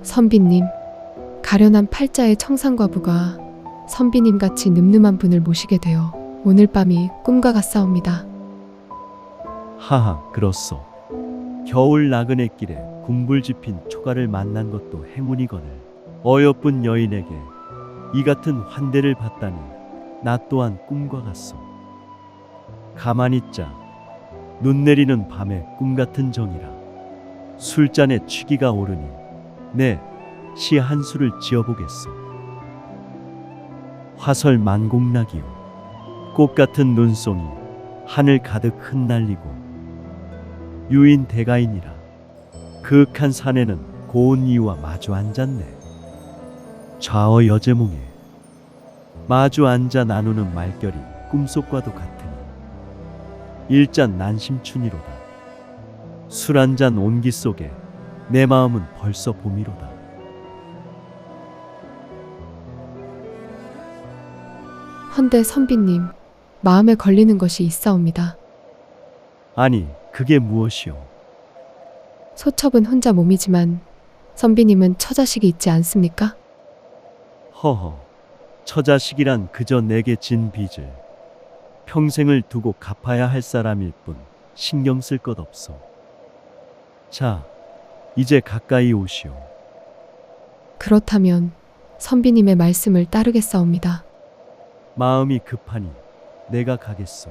선비님, 가련한 팔자의 청산과부가 선비님같이 늠름한 분을 모시게 되어 오늘 밤이 꿈과 같사옵니다. 하하, 그렇소. 겨울 나그네 길에 군불집힌 초가를 만난 것도 행운이거늘 어여쁜 여인에게 이 같은 환대를 받다니 나 또한 꿈과 같소. 가만히 있자. 눈 내리는 밤에 꿈같은 정이라 술잔에 취기가 오르니 내 시 한 수를 지어보겠소. 화설 만공락이요 꽃같은 눈송이 하늘 가득 흩날리고 유인 대가인이라 그윽한 산에는 고운 이와 마주 앉았네. 좌어 여제몽에 마주 앉아 나누는 말결이 꿈속과도 같으니 일잔 난심춘이로다. 술 한 잔 온기 속에 내 마음은 벌써 봄이로다. 헌데 선비님, 마음에 걸리는 것이 있사옵니다. 아니, 그게 무엇이오? 소첩은 혼자 몸이지만 선비님은 처자식이 있지 않습니까? 허허, 처자식이란 그저 내게 진 빚을 평생을 두고 갚아야 할 사람일 뿐 신경 쓸 것 없어. 자, 이제 가까이 오시오. 그렇다면 선비님의 말씀을 따르겠사옵니다. 마음이 급하니 내가 가겠소.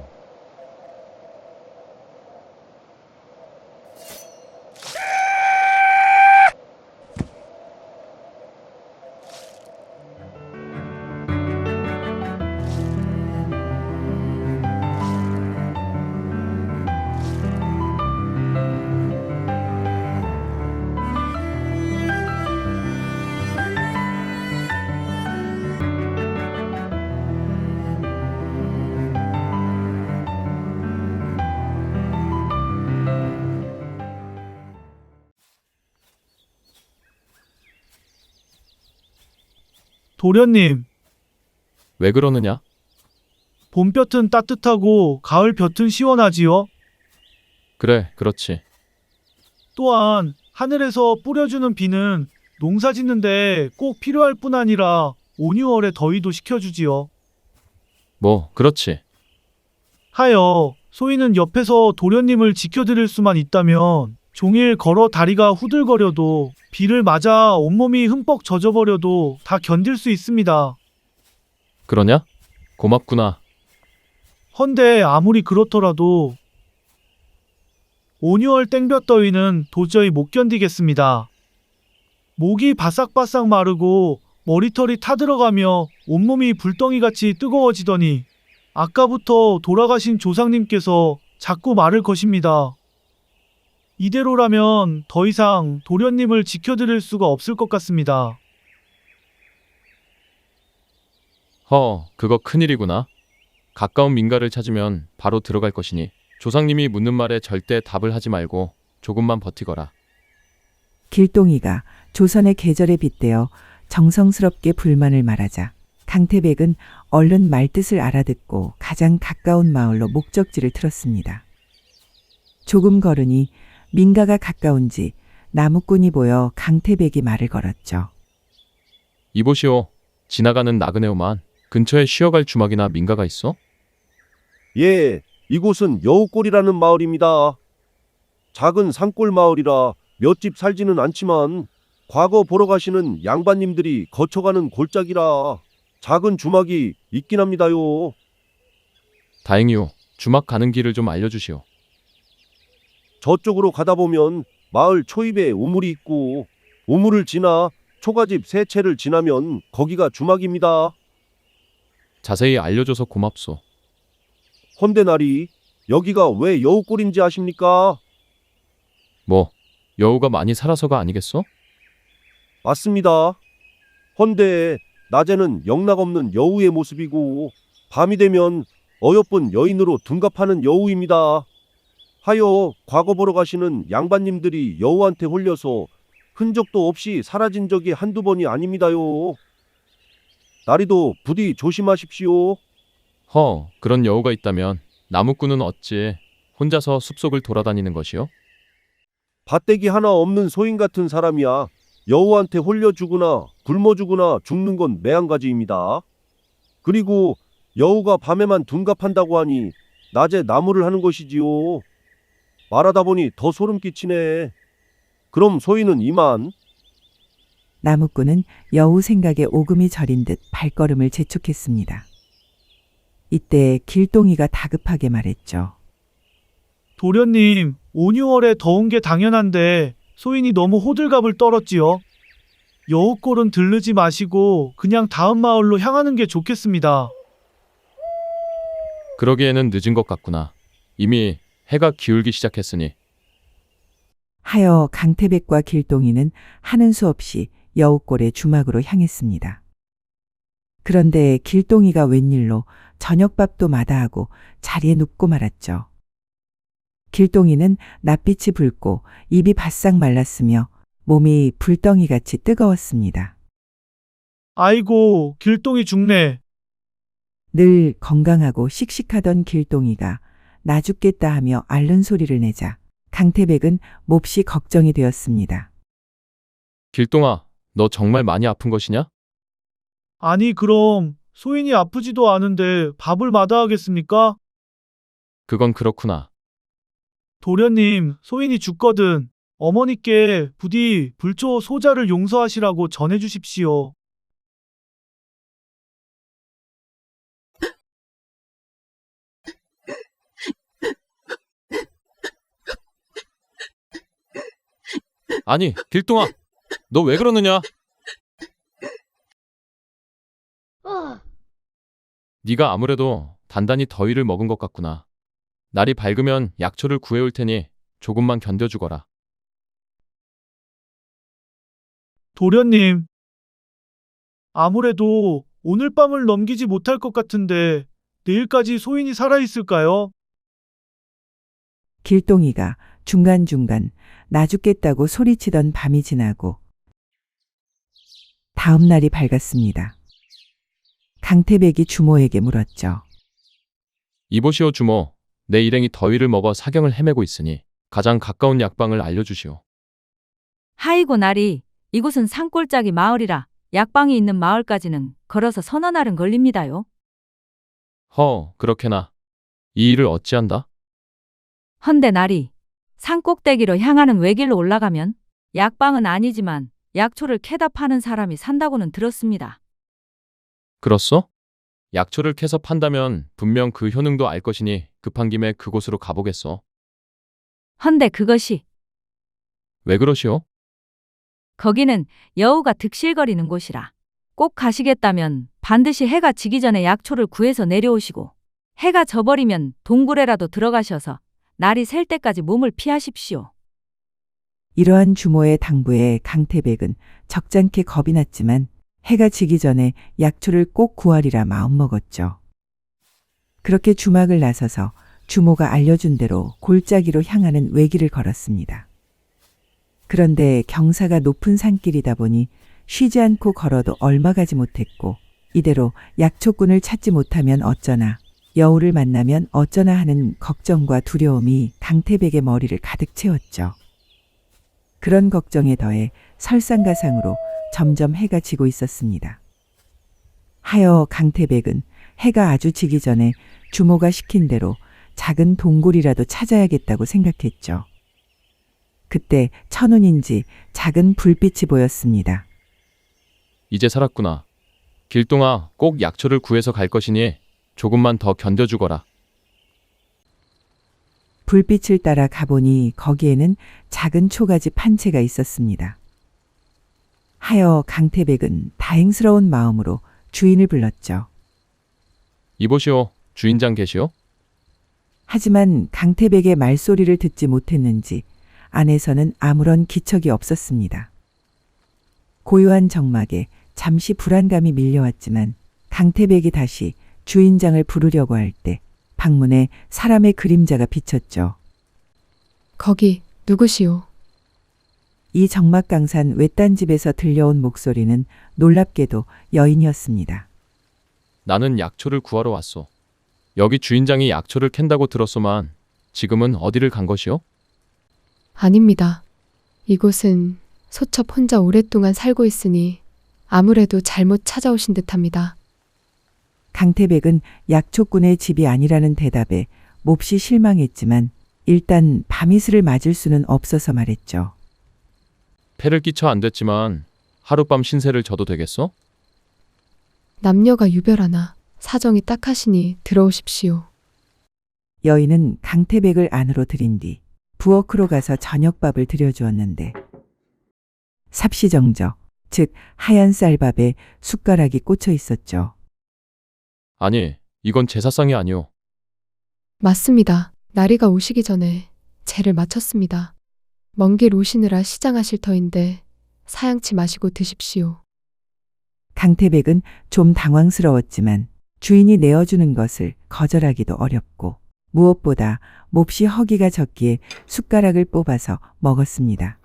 도련님, 왜 그러느냐? 봄볕은 따뜻하고 가을볕은 시원하지요. 그래, 그렇지. 또한 하늘에서 뿌려주는 비는 농사 짓는데 꼭 필요할 뿐 아니라 온유월의 더위도 식혀주지요. 뭐, 그렇지. 하여 소인은 옆에서 도련님을 지켜드릴 수만 있다면 종일 걸어 다리가 후들거려도 비를 맞아 온몸이 흠뻑 젖어버려도 다 견딜 수 있습니다. 그러냐? 고맙구나. 헌데 아무리 그렇더라도 온유월 땡볕 더위는 도저히 못 견디겠습니다. 목이 바싹바싹 마르고 머리털이 타들어가며 온몸이 불덩이같이 뜨거워지더니 아까부터 돌아가신 조상님께서 자꾸 말을 거십니다. 이대로라면 더 이상 도련님을 지켜드릴 수가 없을 것 같습니다. 그거 큰일이구나. 가까운 민가를 찾으면 바로 들어갈 것이니 조상님이 묻는 말에 절대 답을 하지 말고 조금만 버티거라. 길동이가 조선의 계절에 빗대어 정성스럽게 불만을 말하자 강태백은 얼른 말뜻을 알아듣고 가장 가까운 마을로 목적지를 틀었습니다. 조금 걸으니 민가가 가까운지 나무꾼이 보여 강태백이 말을 걸었죠. 이보시오. 지나가는 나그네오만 근처에 쉬어갈 주막이나 민가가 있어? 예, 이곳은 여우골이라는 마을입니다. 작은 산골 마을이라 몇 집 살지는 않지만 과거 보러 가시는 양반님들이 거쳐가는 골짜기라 작은 주막이 있긴 합니다요. 다행이오. 주막 가는 길을 좀 알려주시오. 저쪽으로 가다 보면 마을 초입에 우물이 있고 우물을 지나 초가집 세 채를 지나면 거기가 주막입니다. 자세히 알려줘서 고맙소. 헌데 나리, 여기가 왜 여우골인지 아십니까? 뭐, 여우가 많이 살아서가 아니겠어? 맞습니다. 헌데 낮에는 영락없는 여우의 모습이고 밤이 되면 어여쁜 여인으로 둔갑하는 여우입니다. 하여 과거 보러 가시는 양반님들이 여우한테 홀려서 흔적도 없이 사라진 적이 한두 번이 아닙니다요. 나리도 부디 조심하십시오. 그런 여우가 있다면 나무꾼은 어찌 혼자서 숲속을 돌아다니는 것이요? 밭대기 하나 없는 소인 같은 사람이야 여우한테 홀려 죽으나 굶어 죽으나 죽는 건 매한가지입니다. 그리고 여우가 밤에만 둔갑한다고 하니 낮에 나무를 하는 것이지요. 말하다 보니 더 소름 끼치네. 그럼 소희는 이만. 나무꾼은 여우 생각에 오금이 저린 듯 발걸음을 재촉했습니다. 이때 길동이가 다급하게 말했죠. 도련님, 5, 6월에 더운 게 당연한데 소인이 너무 호들갑을 떨었지요. 여우골은 들르지 마시고 그냥 다음 마을로 향하는 게 좋겠습니다. 그러기에는 늦은 것 같구나. 이미 해가 기울기 시작했으니. 하여 강태백과 길동이는 하는 수 없이 여우골의 주막으로 향했습니다. 그런데 길동이가 웬일로 저녁밥도 마다하고 자리에 눕고 말았죠. 길동이는 낯빛이 붉고 입이 바싹 말랐으며 몸이 불덩이같이 뜨거웠습니다. 아이고, 길동이 죽네. 늘 건강하고 씩씩하던 길동이가 나 죽겠다 하며 앓는 소리를 내자 강태백은 몹시 걱정이 되었습니다. 길동아, 너 정말 많이 아픈 것이냐? 아니, 그럼 소인이 아프지도 않은데 밥을 마다하겠습니까? 그건 그렇구나. 도련님, 소인이 죽거든 어머니께 부디 불초 소자를 용서하시라고 전해주십시오. 아니, 길동아, 너 왜 그러느냐? 네가 아무래도 단단히 더위를 먹은 것 같구나. 날이 밝으면 약초를 구해올 테니 조금만 견뎌주거라. 도련님, 아무래도 오늘 밤을 넘기지 못할 것 같은데 내일까지 소인이 살아있을까요? 길동이가 중간중간 나 죽겠다고 소리치던 밤이 지나고 다음 날이 밝았습니다. 강태백이 주모에게 물었죠. 이보시오 주모, 내 일행이 더위를 먹어 사경을 헤매고 있으니 가장 가까운 약방을 알려주시오. 하이고 나리, 이곳은 산골짜기 마을이라 약방이 있는 마을까지는 걸어서 서너 날은 걸립니다요. 그렇게나. 이 일을 어찌한다? 헌데 나리, 산 꼭대기로 향하는 외길로 올라가면 약방은 아니지만 약초를 캐다 파는 사람이 산다고는 들었습니다. 그렇소? 약초를 캐서 판다면 분명 그 효능도 알 것이니 급한 김에 그곳으로 가보겠소. 헌데 그것이 왜 그러시오? 거기는 여우가 득실거리는 곳이라. 꼭 가시겠다면 반드시 해가 지기 전에 약초를 구해서 내려오시고 해가 져버리면 동굴에라도 들어가셔서 날이 셀 때까지 몸을 피하십시오. 이러한 주모의 당부에 강태백은 적잖게 겁이 났지만 해가 지기 전에 약초를 꼭 구하리라 마음먹었죠. 그렇게 주막을 나서서 주모가 알려준 대로 골짜기로 향하는 외길을 걸었습니다. 그런데 경사가 높은 산길이다 보니 쉬지 않고 걸어도 얼마 가지 못했고 이대로 약초꾼을 찾지 못하면 어쩌나 여우를 만나면 어쩌나 하는 걱정과 두려움이 강태백의 머리를 가득 채웠죠. 그런 걱정에 더해 설상가상으로 점점 해가 지고 있었습니다. 하여 강태백은 해가 아주 지기 전에 주모가 시킨 대로 작은 동굴이라도 찾아야겠다고 생각했죠. 그때 천운인지 작은 불빛이 보였습니다. 이제 살았구나. 길동아, 꼭 약초를 구해서 갈 것이니 조금만 더 견뎌주거라. 불빛을 따라 가보니 거기에는 작은 초가지 판채가 있었습니다. 하여 강태백은 다행스러운 마음으로 주인을 불렀죠. 이보시오, 주인장 계시오? 하지만 강태백의 말소리를 듣지 못했는지 안에서는 아무런 기척이 없었습니다. 고요한 정막에 잠시 불안감이 밀려왔지만 강태백이 다시 주인장을 부르려고 할 때 방문에 사람의 그림자가 비쳤죠. 거기 누구시오? 이 정막강산 외딴 집에서 들려온 목소리는 놀랍게도 여인이었습니다. 나는 약초를 구하러 왔소. 여기 주인장이 약초를 캔다고 들었소만 지금은 어디를 간 것이오? 아닙니다. 이곳은 소첩 혼자 오랫동안 살고 있으니 아무래도 잘못 찾아오신 듯합니다. 강태백은 약초꾼의 집이 아니라는 대답에 몹시 실망했지만 일단 밤이슬을 맞을 수는 없어서 말했죠. 폐를 끼쳐 안 됐지만 하룻밤 신세를 져도 되겠어? 남녀가 유별하나 사정이 딱하시니 들어오십시오. 여인은 강태백을 안으로 들인 뒤 부엌으로 가서 저녁밥을 들여주었는데 삽시정저, 즉 하얀 쌀밥에 숟가락이 꽂혀 있었죠. 아니, 이건 제사상이 아니오. 맞습니다. 나리가 오시기 전에 제를 마쳤습니다. 먼 길 오시느라 시장하실 터인데 사양치 마시고 드십시오. 강태백은 좀 당황스러웠지만 주인이 내어주는 것을 거절하기도 어렵고 무엇보다 몹시 허기가 졌기에 숟가락을 뽑아서 먹었습니다.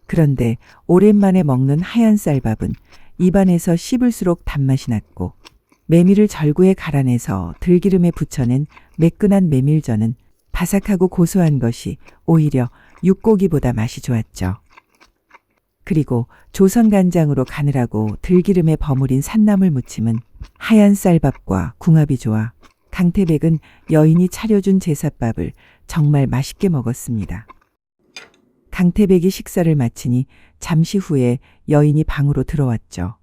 그런데 오랜만에 먹는 하얀 쌀밥은 입안에서 씹을수록 단맛이 났고 메밀을 절구에 갈아내서 들기름에 부쳐낸 매끈한 메밀전은 바삭하고 고소한 것이 오히려 육고기보다 맛이 좋았죠. 그리고 조선간장으로 가느라고 들기름에 버무린 산나물 무침은 하얀 쌀밥과 궁합이 좋아 강태백은 여인이 차려준 제사밥을 정말 맛있게 먹었습니다. 강태백이 식사를 마치니 잠시 후에 여인이 방으로 들어왔죠.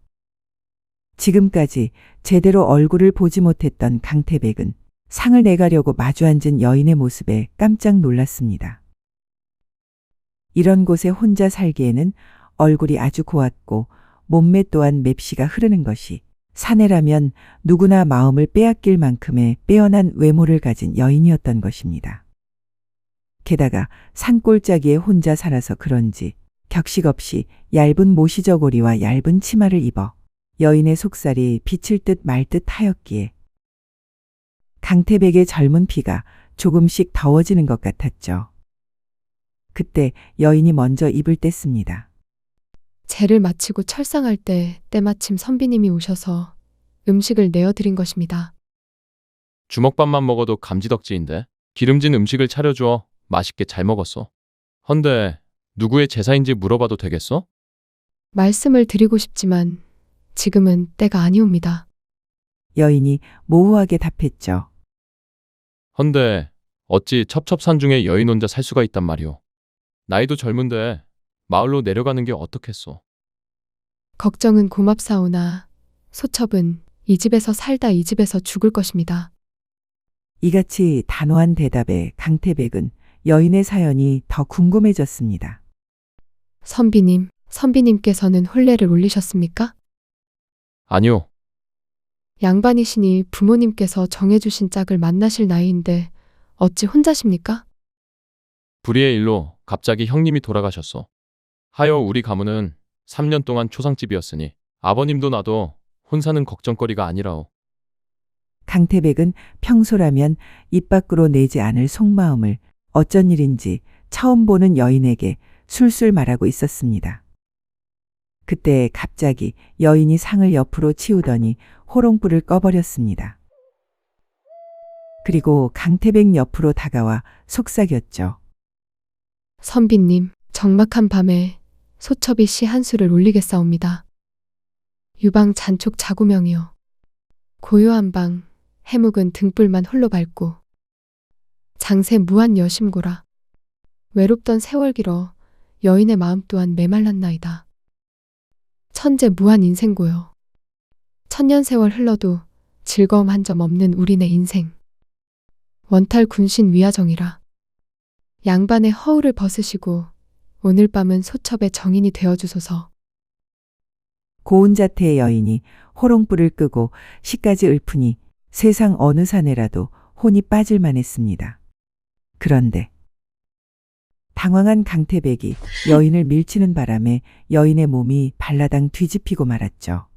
지금까지 제대로 얼굴을 보지 못했던 강태백은 상을 내가려고 마주 앉은 여인의 모습에 깜짝 놀랐습니다. 이런 곳에 혼자 살기에는 얼굴이 아주 고왔고 몸매 또한 맵시가 흐르는 것이 사내라면 누구나 마음을 빼앗길 만큼의 빼어난 외모를 가진 여인이었던 것입니다. 게다가 산골짜기에 혼자 살아서 그런지 격식 없이 얇은 모시저고리와 얇은 치마를 입어 여인의 속살이 비칠 듯 말 듯 하였기에 강태백의 젊은 피가 조금씩 더워지는 것 같았죠. 그때 여인이 먼저 입을 뗐습니다. 제를 마치고 철상할 때 때마침 선비님이 오셔서 음식을 내어드린 것입니다. 주먹밥만 먹어도 감지덕지인데 기름진 음식을 차려주어 맛있게 잘 먹었어. 헌데 누구의 제사인지 물어봐도 되겠어? 말씀을 드리고 싶지만 지금은 때가 아니옵니다. 여인이 모호하게 답했죠. 헌데 어찌 첩첩산중에 여인 혼자 살 수가 있단 말이오. 나이도 젊은데 마을로 내려가는 게 어떻겠소. 걱정은 고맙사오나 소첩은 이 집에서 살다 이 집에서 죽을 것입니다. 이같이 단호한 대답에 강태백은 여인의 사연이 더 궁금해졌습니다. 선비님, 선비님께서는 혼례를 올리셨습니까? 아니오. 양반이시니 부모님께서 정해주신 짝을 만나실 나이인데 어찌 혼자십니까? 불의의 일로 갑자기 형님이 돌아가셨소. 하여 우리 가문은 3년 동안 초상집이었으니 아버님도 나도 혼사는 걱정거리가 아니라오. 강태백은 평소라면 입 밖으로 내지 않을 속마음을 어쩐 일인지 처음 보는 여인에게 술술 말하고 있었습니다. 그때 갑자기 여인이 상을 옆으로 치우더니 호롱불을 꺼버렸습니다. 그리고 강태백 옆으로 다가와 속삭였죠. 선비님, 적막한 밤에 소첩이 시 한 수를 올리겠사옵니다. 유방 잔촉 자구명이요. 고요한 방, 해묵은 등불만 홀로 밝고 장세 무한 여심고라. 외롭던 세월 길어 여인의 마음 또한 메말랐나이다. 천재 무한 인생고요. 천년 세월 흘러도 즐거움 한 점 없는 우리네 인생. 원탈 군신 위아정이라. 양반의 허울을 벗으시고 오늘 밤은 소첩의 정인이 되어주소서. 고운 자태의 여인이 호롱불을 끄고 시까지 읊으니 세상 어느 사내라도 혼이 빠질만 했습니다. 그런데 당황한 강태백이 여인을 밀치는 바람에 여인의 몸이 발라당 뒤집히고 말았죠.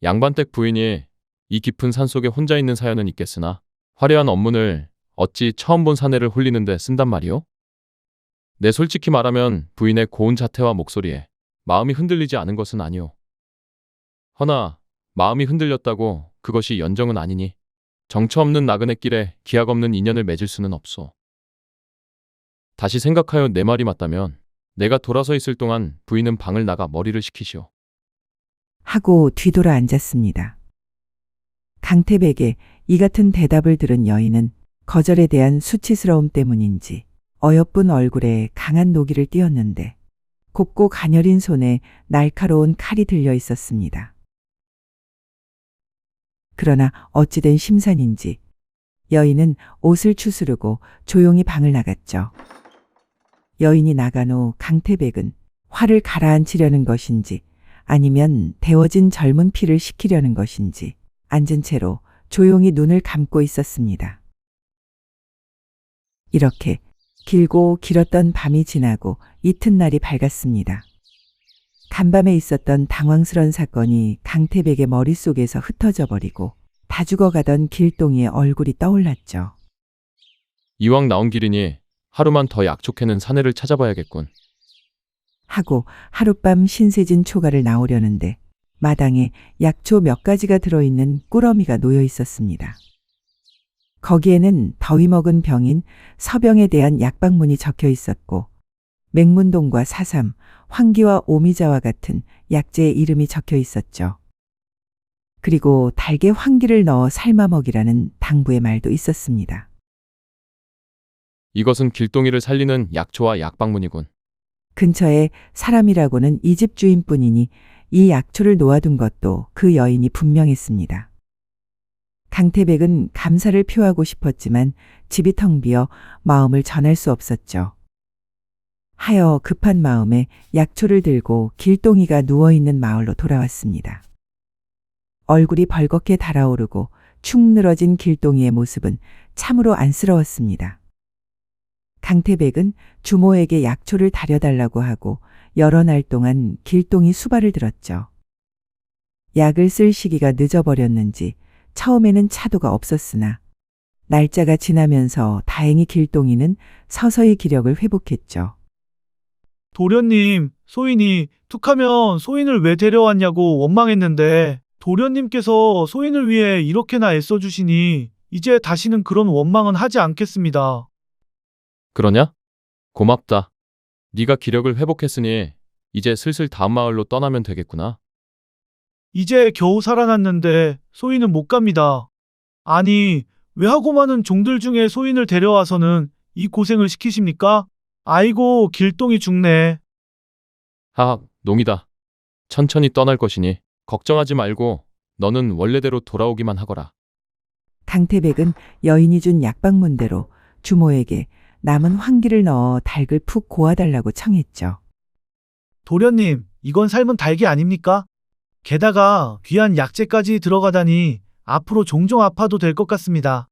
양반댁 부인이 이 깊은 산속에 혼자 있는 사연은 있겠으나 화려한 업문을 어찌 처음 본 사내를 홀리는데 쓴단 말이오? 내 솔직히 말하면 부인의 고운 자태와 목소리에 마음이 흔들리지 않은 것은 아니오. 허나 마음이 흔들렸다고 그것이 연정은 아니니 정처 없는 나그네 길에 기약 없는 인연을 맺을 수는 없소. 다시 생각하여 내 말이 맞다면 내가 돌아서 있을 동안 부인은 방을 나가 머리를 식히시오. 하고 뒤돌아 앉았습니다. 강태백의 이 같은 대답을 들은 여인은 거절에 대한 수치스러움 때문인지 어여쁜 얼굴에 강한 노기를 띄었는데 곱고 가녀린 손에 날카로운 칼이 들려 있었습니다. 그러나 어찌된 심산인지 여인은 옷을 추스르고 조용히 방을 나갔죠. 여인이 나간 후 강태백은 화를 가라앉히려는 것인지 아니면 데워진 젊은 피를 식히려는 것인지 앉은 채로 조용히 눈을 감고 있었습니다. 이렇게 길고 길었던 밤이 지나고 이튿날이 밝았습니다. 간밤에 있었던 당황스런 사건이 강태백의 머릿속에서 흩어져 버리고 다 죽어가던 길동이의 얼굴이 떠올랐죠. 이왕 나온 길이니 하루만 더 약초캐는 사내를 찾아봐야겠군. 하고 하룻밤 신세진 초가를 나오려는데 마당에 약초 몇 가지가 들어있는 꾸러미가 놓여 있었습니다. 거기에는 더위 먹은 병인 서병에 대한 약방문이 적혀 있었고 맹문동과 사삼, 황기와 오미자와 같은 약재의 이름이 적혀 있었죠. 그리고 달게 황기를 넣어 삶아 먹이라는 당부의 말도 있었습니다. 이것은 길동이를 살리는 약초와 약방문이군. 근처에 사람이라고는 이 집 주인뿐이니 이 약초를 놓아둔 것도 그 여인이 분명했습니다. 강태백은 감사를 표하고 싶었지만 집이 텅 비어 마음을 전할 수 없었죠. 하여 급한 마음에 약초를 들고 길동이가 누워있는 마을로 돌아왔습니다. 얼굴이 벌겋게 달아오르고 축 늘어진 길동이의 모습은 참으로 안쓰러웠습니다. 강태백은 주모에게 약초를 다려달라고 하고 여러 날 동안 길동이 수발을 들었죠. 약을 쓸 시기가 늦어버렸는지 처음에는 차도가 없었으나 날짜가 지나면서 다행히 길동이는 서서히 기력을 회복했죠. 도련님, 소인이 툭하면 소인을 왜 데려왔냐고 원망했는데 도련님께서 소인을 위해 이렇게나 애써주시니 이제 다시는 그런 원망은 하지 않겠습니다. 그러냐? 고맙다. 네가 기력을 회복했으니 이제 슬슬 다음 마을로 떠나면 되겠구나. 이제 겨우 살아났는데 소인은 못 갑니다. 아니, 왜 하고 많은 종들 중에 소인을 데려와서는 이 고생을 시키십니까? 아이고, 길동이 죽네. 하하, 농이다. 천천히 떠날 것이니 걱정하지 말고 너는 원래대로 돌아오기만 하거라. 강태백은 여인이 준 약방문대로 주모에게 남은 황기를 넣어 닭을 푹 고아달라고 청했죠. 도련님, 이건 삶은 닭이 아닙니까? 게다가 귀한 약재까지 들어가다니 앞으로 종종 아파도 될 것 같습니다.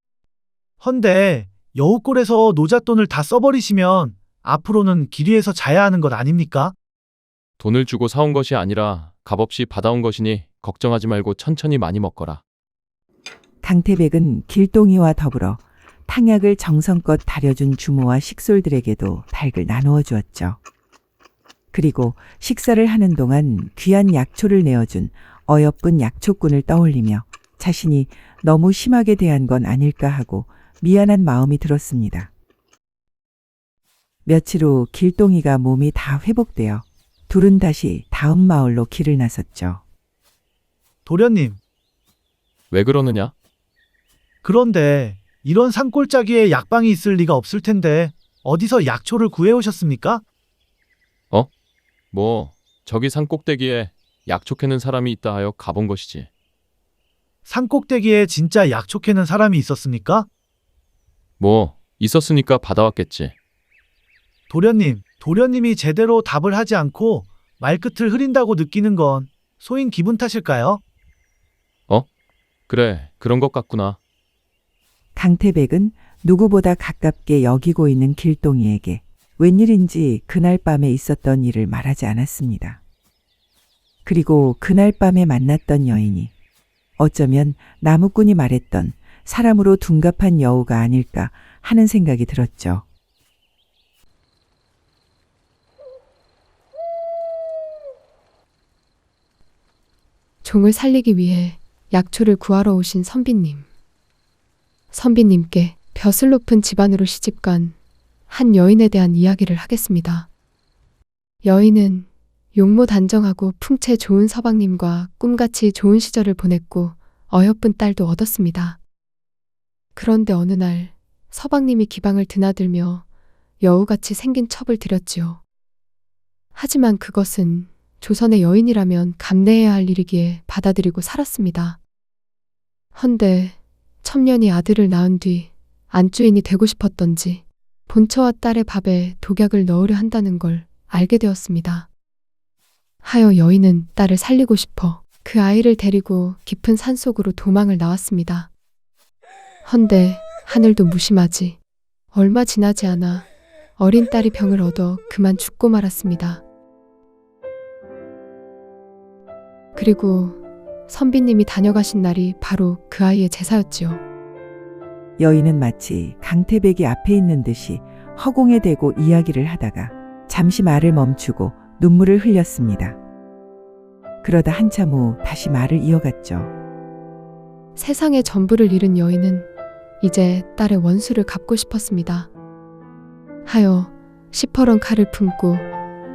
헌데 여우골에서 노잣돈을 다 써버리시면 앞으로는 길 위에서 자야 하는 것 아닙니까? 돈을 주고 사온 것이 아니라 값없이 받아온 것이니 걱정하지 말고 천천히 많이 먹거라. 강태백은 길동이와 더불어 탕약을 정성껏 다려준 주모와 식솔들에게도 닭을 나누어 주었죠. 그리고 식사를 하는 동안 귀한 약초를 내어준 어여쁜 약초꾼을 떠올리며 자신이 너무 심하게 대한 건 아닐까 하고 미안한 마음이 들었습니다. 며칠 후 길동이가 몸이 다 회복되어 둘은 다시 다음 마을로 길을 나섰죠. 도련님, 왜 그러느냐? 그런데 이런 산골짜기에 약방이 있을 리가 없을 텐데 어디서 약초를 구해오셨습니까? 저기 산 꼭대기에 약초 캐는 사람이 있다 하여 가본 것이지. 산꼭대기에 진짜 약초 캐는 사람이 있었습니까? 있었으니까 받아왔겠지. 도련님이 제대로 답을 하지 않고 말끝을 흐린다고 느끼는 건 소인 기분 탓일까요? 그래, 그런 것 같구나. 강태백은 누구보다 가깝게 여기고 있는 길동이에게 웬일인지 그날 밤에 있었던 일을 말하지 않았습니다. 그리고 그날 밤에 만났던 여인이 어쩌면 나무꾼이 말했던 사람으로 둔갑한 여우가 아닐까 하는 생각이 들었죠. 종을 살리기 위해 약초를 구하러 오신 선비님. 선비님께 벼슬 높은 집안으로 시집간 한 여인에 대한 이야기를 하겠습니다. 여인은 용모 단정하고 풍채 좋은 서방님과 꿈같이 좋은 시절을 보냈고 어여쁜 딸도 얻었습니다. 그런데 어느 날 서방님이 기방을 드나들며 여우같이 생긴 첩을 들였지요. 하지만 그것은 조선의 여인이라면 감내해야 할 일이기에 받아들이고 살았습니다. 헌데 첩년이 아들을 낳은 뒤 안주인이 되고 싶었던지 본처와 딸의 밥에 독약을 넣으려 한다는 걸 알게 되었습니다. 하여 여인은 딸을 살리고 싶어 그 아이를 데리고 깊은 산속으로 도망을 나왔습니다. 헌데 하늘도 무심하지 얼마 지나지 않아 어린 딸이 병을 얻어 그만 죽고 말았습니다. 그리고 선비님이 다녀가신 날이 바로 그 아이의 제사였지요. 여인은 마치 강태백이 앞에 있는 듯이 허공에 대고 이야기를 하다가 잠시 말을 멈추고 눈물을 흘렸습니다. 그러다 한참 후 다시 말을 이어갔죠. 세상의 전부를 잃은 여인은 이제 딸의 원수를 갚고 싶었습니다. 하여 시퍼런 칼을 품고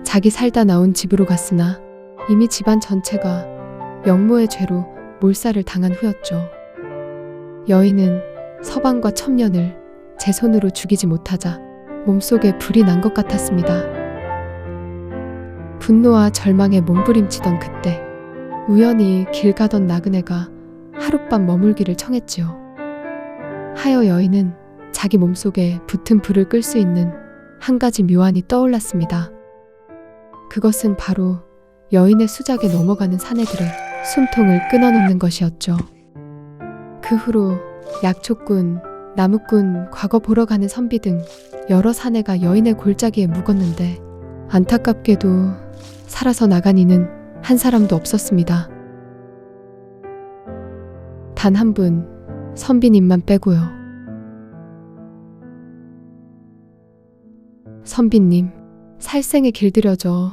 자기 살다 나온 집으로 갔으나 이미 집안 전체가 영모의 죄로 몰살을 당한 후였죠. 여인은 서방과 첩년을 제 손으로 죽이지 못하자 몸속에 불이 난 것 같았습니다. 분노와 절망에 몸부림치던 그때 우연히 길 가던 나그네가 하룻밤 머물기를 청했지요. 하여 여인은 자기 몸속에 붙은 불을 끌 수 있는 한 가지 묘안이 떠올랐습니다. 그것은 바로 여인의 수작에 넘어가는 사내들의 숨통을 끊어놓는 것이었죠. 그 후로 약초꾼, 나무꾼, 과거 보러 가는 선비 등 여러 사내가 여인의 골짜기에 묵었는데 안타깝게도 살아서 나간 이는 한 사람도 없었습니다. 단 한 분, 선비님만 빼고요. 선비님, 살생에 길들여져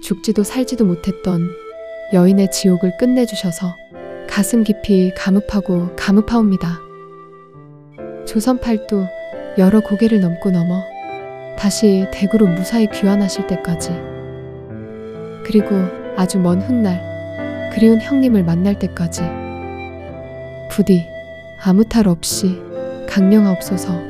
죽지도 살지도 못했던 여인의 지옥을 끝내주셔서 가슴 깊이 감up하고 감up하옵니다. 조선 팔도 여러 고개를 넘고 넘어 다시 대구로 무사히 귀환하실 때까지, 그리고 아주 먼 훗날 그리운 형님을 만날 때까지 부디 아무 탈 없이 강령하옵소서.